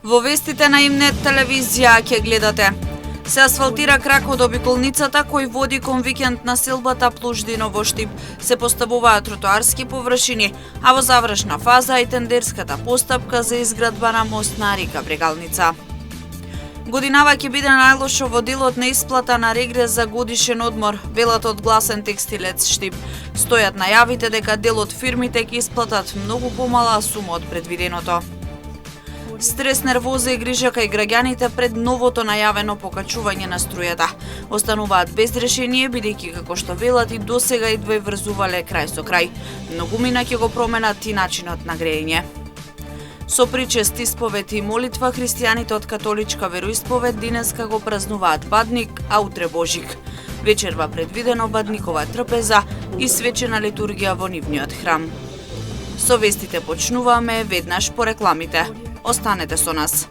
Во вестите на Имнет телевизија ќе гледате. Се асфалтира крак од обиколницата кој води кон викенд населбата Плуждино во Штип. Се поставуваат тротоарски површини, а во завршна фаза и тендерската постапка за изградба на мост на река Брегалница. Годинава ќе биде најлошо во делот на исплата на регрес за годишен одмор, велат од Гласен текстилец Штип. Стојат најавите дека дел од фирмите ќе исплатат многу помала сума од предвиденото. Стрес, нервоза и грижа кај граѓаните пред новото најавено покачување на струјата. Остануваат без решение, бидејќи како што велат и досега идва и врзувале крај со крај. Многумина ќе го променат и начинот на грејење. Со причест, исповед и молитва, христијаните од католичка вероисповед денеска го празнуваат Бадник, а утре Божик. Вечерва предвидено Бадникова трпеза и свечена литургија во нивниот храм. Со вестите почнуваме веднаш по рекламите. Останете со нас.